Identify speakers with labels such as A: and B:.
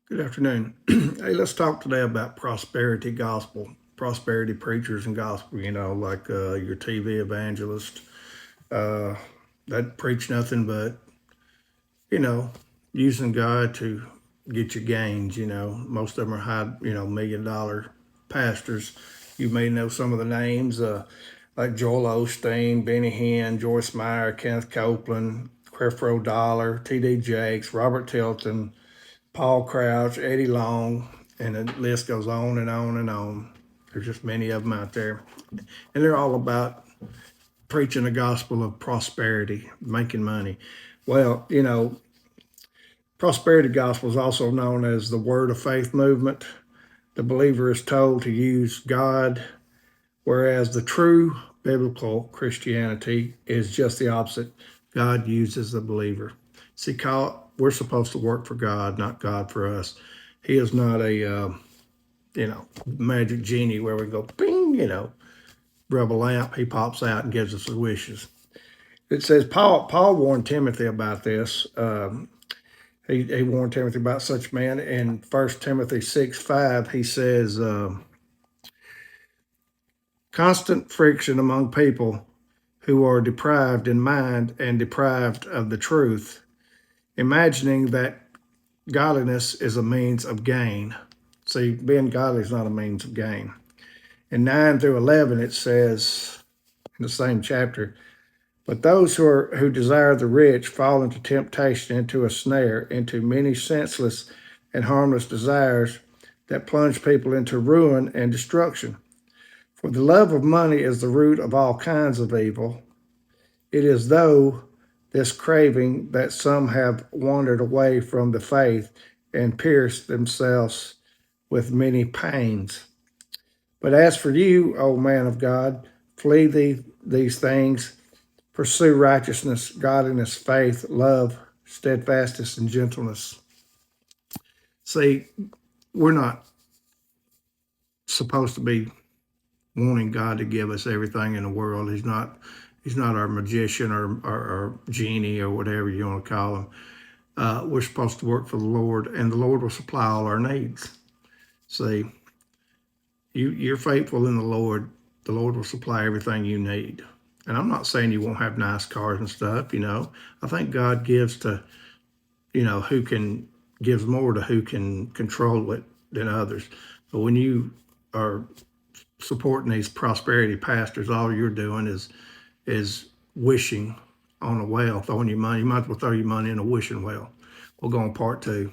A: Good afternoon. Hey, let's talk today about prosperity gospel, prosperity preachers and gospel, like your TV evangelist uh, that preach nothing but, you know, using God to get your gains. Most of them are high, $1 million pastors. You may know some of the names like Joel Osteen, Benny Hinn, Joyce Meyer, Kenneth Copeland, Creflo Dollar, T.D. Jakes, Robert Tilton, Paul Crouch, Eddie Long, and the list goes on and on and on. There's just many of them out there. And they're all about preaching the gospel of prosperity, making money. Well, prosperity gospel is also known as the word of faith movement. The believer is told to use God, whereas the true biblical Christianity is just the opposite. God uses the believer. See, we're supposed to work for God, not God for us. He is not a magic genie where we go, bing, rub a lamp, he pops out and gives us his wishes. It says Paul warned Timothy about this. He warned Timothy about such man in 1 Timothy 6:5. He says, constant friction among people who are deprived in mind and deprived of the truth, imagining that godliness is a means of gain. See, being godly is not a means of gain. In 9 through 11, it says in the same chapter, but those who desire the rich fall into temptation, into a snare, into many senseless and harmless desires that plunge people into ruin and destruction. For the love of money is the root of all kinds of evil. It is though this craving that some have wandered away from the faith and pierced themselves with many pains. But as for you, O man of God, flee these things, pursue righteousness, godliness, faith, love, steadfastness, and gentleness. See, we're not supposed to be wanting God to give us everything in the world. He's not our magician or genie or whatever you want to call him. We're supposed to work for the Lord, and the Lord will supply all our needs. See, you're faithful in the Lord will supply everything you need. And I'm not saying you won't have nice cars and stuff. I think God gives to who can gives more to who can control it than others. But when you are supporting these prosperity pastors, all you're doing is wishing on a well, throwing your money. You might as well throw your money in a wishing well. We'll go on part two.